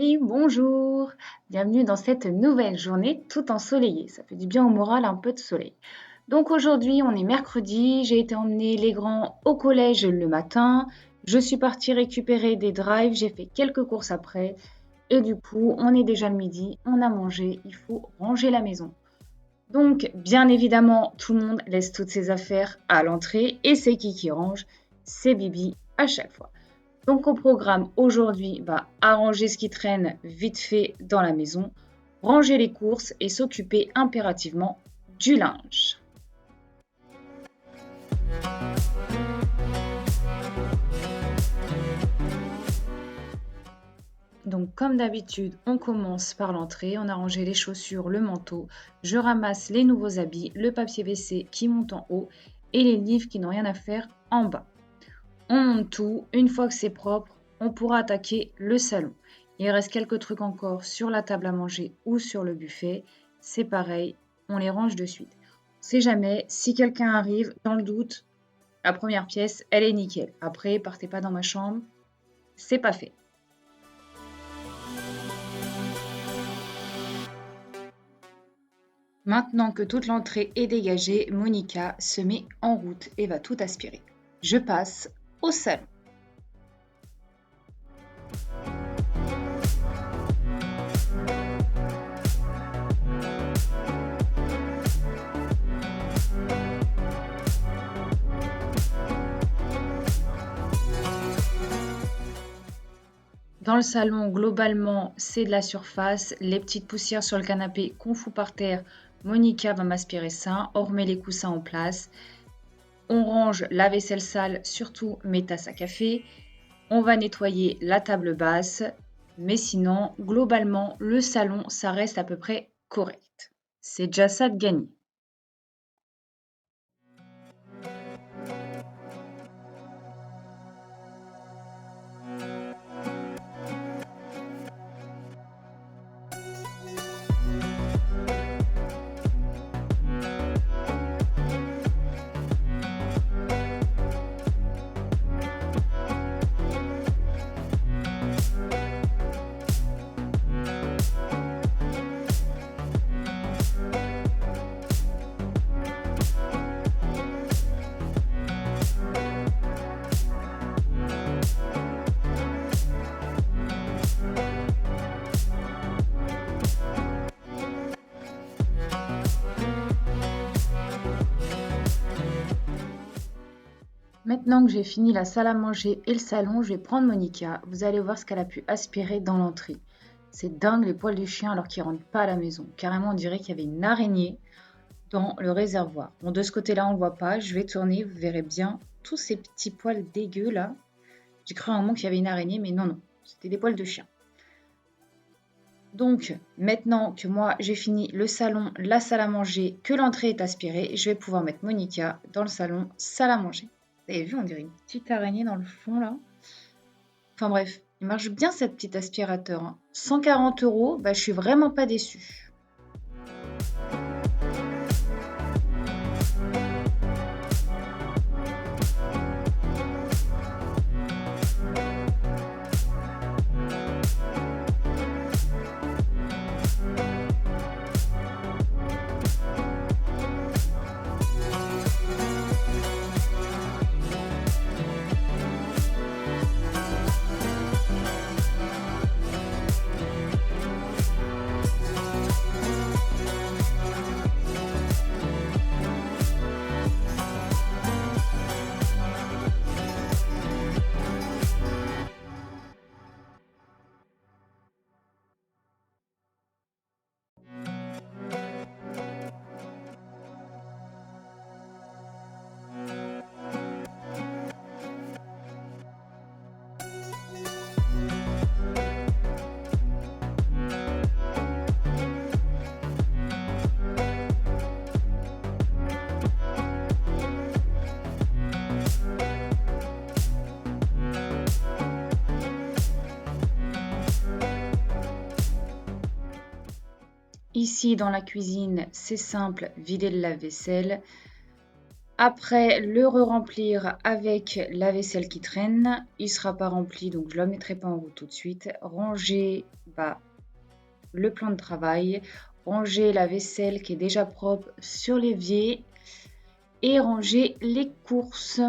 Hey, bonjour! Bienvenue dans cette nouvelle journée tout ensoleillée. Ça fait du bien au moral, un peu de soleil. Donc aujourd'hui, on est mercredi. J'ai été emmener les grands au collège le matin. Je suis partie récupérer des drives. J'ai fait quelques courses après. Et du coup, on est déjà le midi. On a mangé. Il faut ranger la maison. Donc, bien évidemment, tout le monde laisse toutes ses affaires à l'entrée. Et c'est qui range? C'est Bibi à chaque fois. Donc au programme aujourd'hui, arranger ce qui traîne vite fait dans la maison, ranger les courses et s'occuper impérativement du linge. Donc comme d'habitude, on commence par l'entrée, on a rangé les chaussures, le manteau, je ramasse les nouveaux habits, le papier WC qui monte en haut et les livres qui n'ont rien à faire en bas. On monte tout, une fois que c'est propre, on pourra attaquer le salon. Il reste quelques trucs encore sur la table à manger ou sur le buffet. C'est pareil, on les range de suite. On sait jamais, si quelqu'un arrive, dans le doute, la première pièce, elle est nickel. Après, partez pas dans ma chambre, c'est pas fait. Maintenant que toute l'entrée est dégagée, Monica se met en route et va tout aspirer. Je passe au salon. Dans le salon, globalement, c'est de la surface. Les petites poussières sur le canapé qu'on fout par terre, Monica va m'aspirer ça. On remet les coussins en place. On range la vaisselle sale, surtout mes tasses à café. On va nettoyer la table basse. Mais sinon, globalement, le salon, ça reste à peu près correct. C'est déjà ça de gagner. Maintenant que j'ai fini la salle à manger et le salon, je vais prendre Monica. Vous allez voir ce qu'elle a pu aspirer dans l'entrée. C'est dingue les poils du chien alors qu'il rentre pas à la maison. Carrément, on dirait qu'il y avait une araignée dans le réservoir. Bon, de ce côté-là, on ne le voit pas. Je vais tourner, vous verrez bien tous ces petits poils dégueux là. J'ai cru à un moment qu'il y avait une araignée, mais non, non, c'était des poils de chien. Donc, maintenant que moi j'ai fini le salon, la salle à manger, que l'entrée est aspirée, je vais pouvoir mettre Monica dans le salon, salle à manger. Vous avez vu, on dirait une petite araignée dans le fond là. Enfin bref, il marche bien cette petite aspirateur, hein. 140 €, je suis vraiment pas déçue. Ici, dans la cuisine, c'est simple, vider le lave-vaisselle. Après, le re-remplir avec la vaisselle qui traîne. Il ne sera pas rempli, donc je ne le mettrai pas en route tout de suite. Ranger le plan de travail. Ranger la vaisselle qui est déjà propre sur l'évier. Et ranger les courses.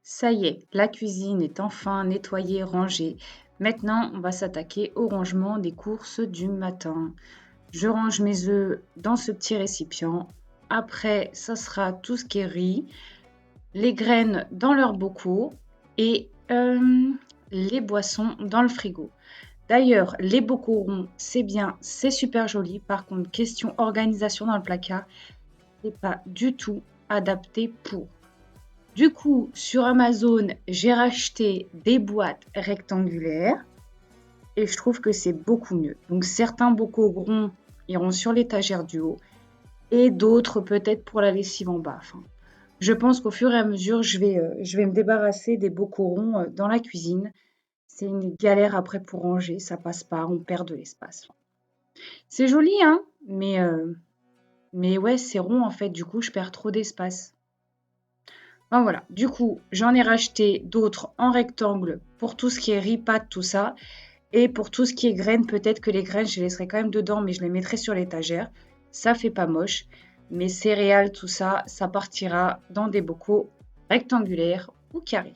Ça y est, la cuisine est enfin nettoyée, rangée. Maintenant, on va s'attaquer au rangement des courses du matin. Je range mes œufs dans ce petit récipient. Après, ça sera tout ce qui est riz, les graines dans leurs bocaux et les boissons dans le frigo. D'ailleurs, les bocaux ronds, c'est bien, c'est super joli. Par contre, question organisation dans le placard, c'est pas du tout adapté pour. Du coup, sur Amazon, j'ai racheté des boîtes rectangulaires et je trouve que c'est beaucoup mieux. Donc, certains bocaux ronds iront sur l'étagère du haut et d'autres peut-être pour la lessive en bas. Enfin, je pense qu'au fur et à mesure, je vais me débarrasser des bocaux ronds dans la cuisine. C'est une galère après pour ranger, ça passe pas, on perd de l'espace. C'est joli, hein, mais ouais, c'est rond en fait, du coup, je perds trop d'espace. Ben voilà, du coup, j'en ai racheté d'autres en rectangle pour tout ce qui est riz, pâtes, tout ça. Et pour tout ce qui est graines, peut-être que les graines, je les laisserai quand même dedans, mais je les mettrai sur l'étagère. Ça fait pas moche. Mais céréales, tout ça, ça partira dans des bocaux rectangulaires ou carrés.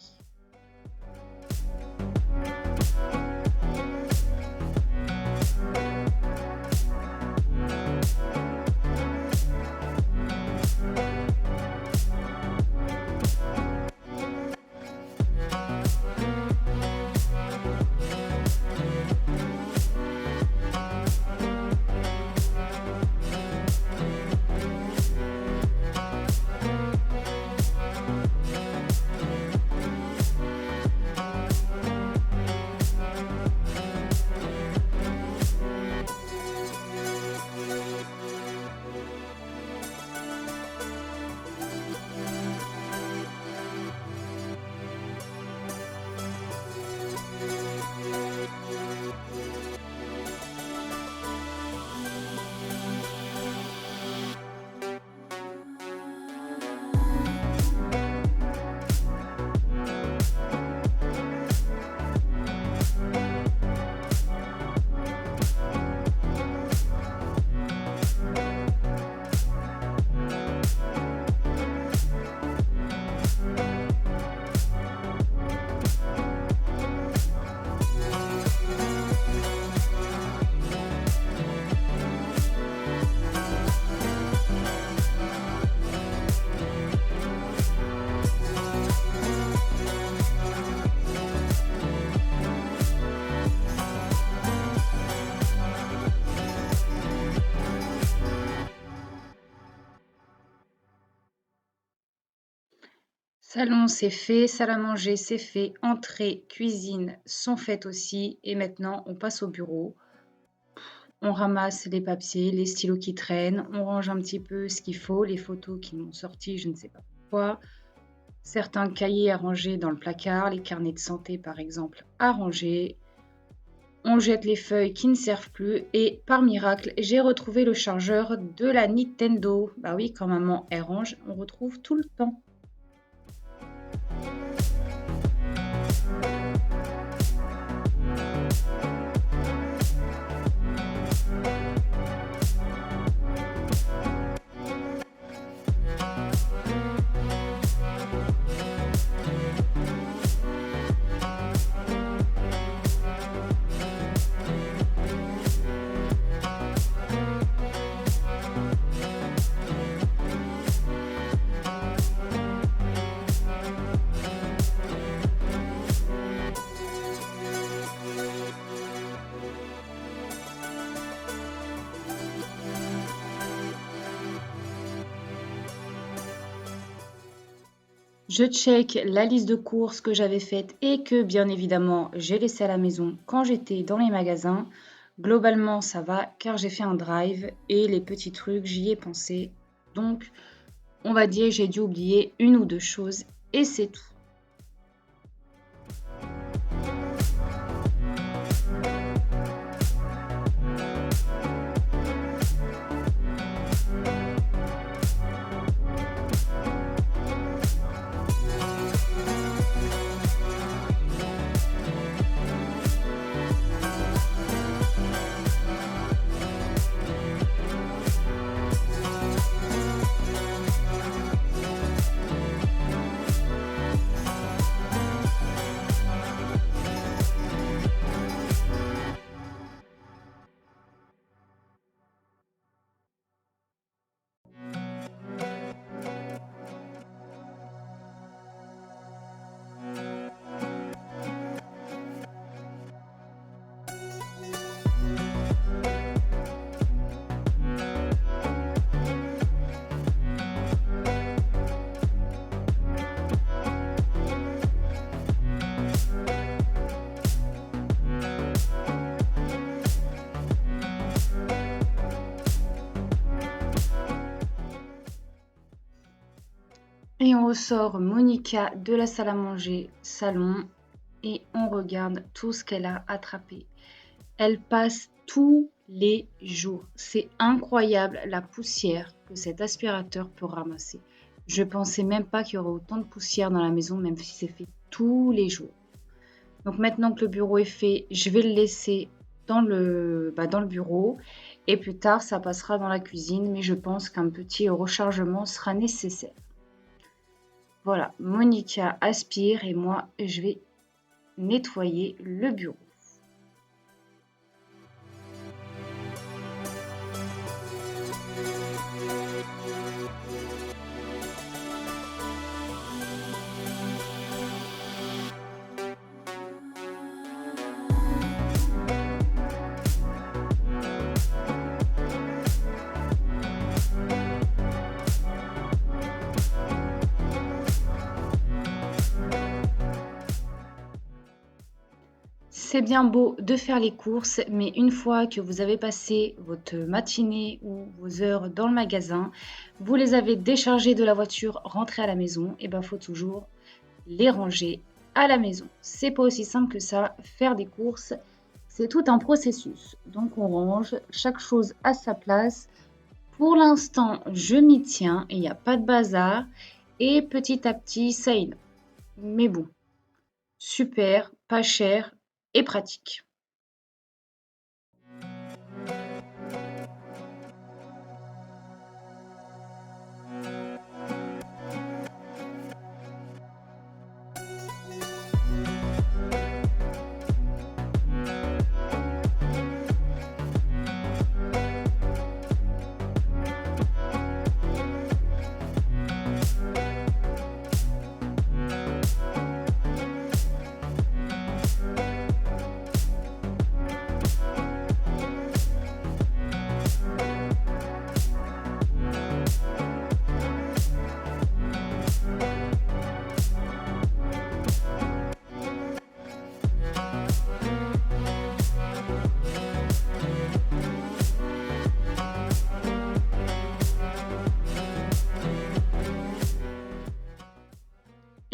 Salon, c'est fait, salle à manger, c'est fait, entrée, cuisine sont faites aussi. Et maintenant, on passe au bureau. On ramasse les papiers, les stylos qui traînent, on range un petit peu ce qu'il faut, les photos qui m'ont sorti, je ne sais pas pourquoi. Certains cahiers à ranger dans le placard, les carnets de santé par exemple à ranger. On jette les feuilles qui ne servent plus et par miracle, j'ai retrouvé le chargeur de la Nintendo. Bah oui, quand maman elle range, on retrouve tout le temps. Je check la liste de courses que j'avais faite et que bien évidemment j'ai laissé à la maison quand j'étais dans les magasins. Globalement ça va car j'ai fait un drive et les petits trucs j'y ai pensé. Donc on va dire j'ai dû oublier une ou deux choses et c'est tout. Et on ressort Monica de la salle à manger, salon, et on regarde tout ce qu'elle a attrapé. Elle passe tous les jours. C'est incroyable la poussière que cet aspirateur peut ramasser. Je pensais même pas qu'il y aurait autant de poussière dans la maison, même si c'est fait tous les jours. Donc maintenant que le bureau est fait, je vais le laisser dans le bureau. Et plus tard, ça passera dans la cuisine, mais je pense qu'un petit rechargement sera nécessaire. Voilà, Monica aspire et moi, je vais nettoyer le bureau. C'est bien beau de faire les courses, mais une fois que vous avez passé votre matinée ou vos heures dans le magasin, vous les avez déchargés de la voiture, rentrés à la maison, et ben faut toujours les ranger à la maison. C'est pas aussi simple que ça, faire des courses, c'est tout un processus. Donc on range chaque chose à sa place. Pour l'instant, je m'y tiens, il n'y a pas de bazar, et petit à petit, ça innove. Mais bon, super, pas cher et pratique.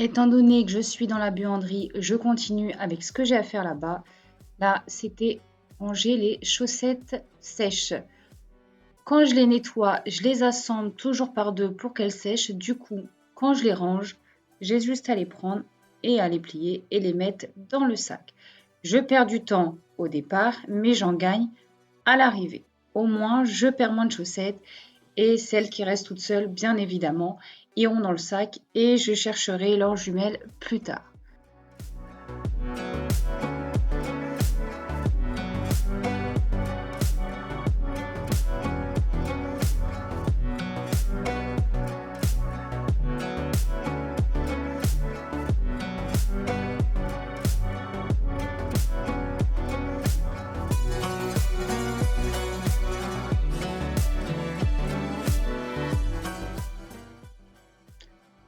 Étant donné que je suis dans la buanderie, je continue avec ce que j'ai à faire là-bas. Là, c'était ranger les chaussettes sèches. Quand je les nettoie, je les assemble toujours par deux pour qu'elles sèchent. Du coup, quand je les range, j'ai juste à les prendre et à les plier et les mettre dans le sac. Je perds du temps au départ, mais j'en gagne à l'arrivée. Au moins, je perds moins de chaussettes et celles qui restent toutes seules, bien évidemment, iront dans le sac et je chercherai leurs jumelles plus tard.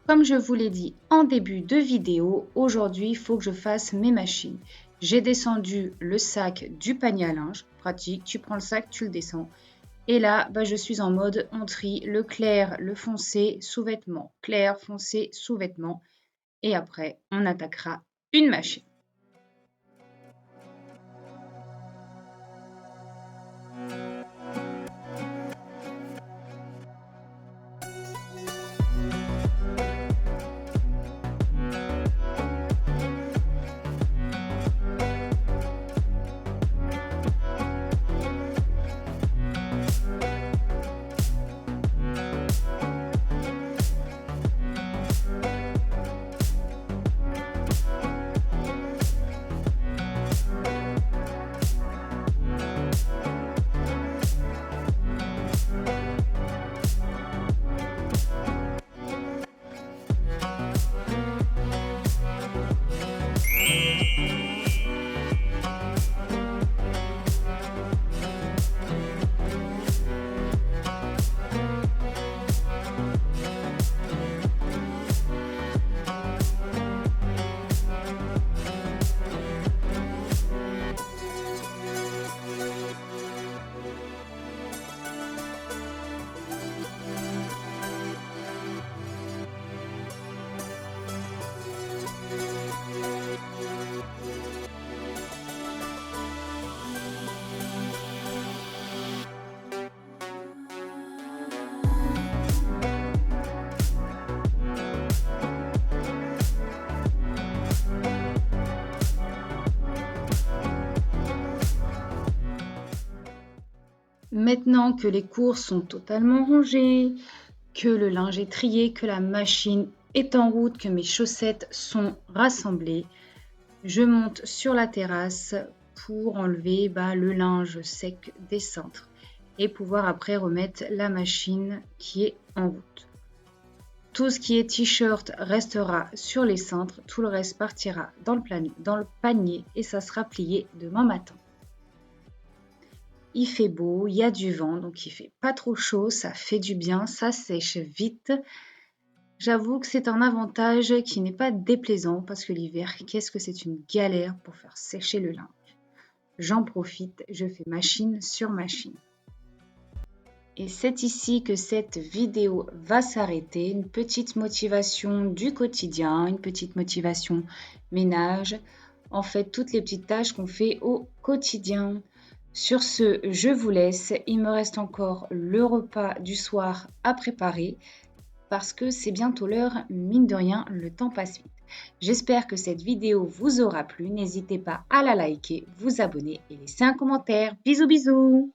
Comme je vous l'ai dit en début de vidéo, aujourd'hui, il faut que je fasse mes machines. J'ai descendu le sac du panier à linge, pratique, tu prends le sac, tu le descends. Et là, je suis en mode on trie le clair, le foncé, sous-vêtements, clair, foncé, sous-vêtements. Et après, on attaquera une machine. Maintenant que les courses sont totalement rangées, que le linge est trié, que la machine est en route, que mes chaussettes sont rassemblées, je monte sur la terrasse pour enlever le linge sec des cintres et pouvoir après remettre la machine qui est en route. Tout ce qui est t-shirt restera sur les cintres, tout le reste partira dans le panier et ça sera plié demain matin. Il fait beau, il y a du vent, donc il fait pas trop chaud, ça fait du bien, ça sèche vite. J'avoue que c'est un avantage qui n'est pas déplaisant parce que l'hiver, qu'est-ce que c'est une galère pour faire sécher le linge. J'en profite, je fais machine sur machine. Et c'est ici que cette vidéo va s'arrêter. Une petite motivation du quotidien, une petite motivation ménage. En fait, toutes les petites tâches qu'on fait au quotidien. Sur ce, je vous laisse. Il me reste encore le repas du soir à préparer parce que c'est bientôt l'heure, mine de rien, le temps passe vite. J'espère que cette vidéo vous aura plu. N'hésitez pas à la liker, vous abonner et laisser un commentaire. Bisous bisous!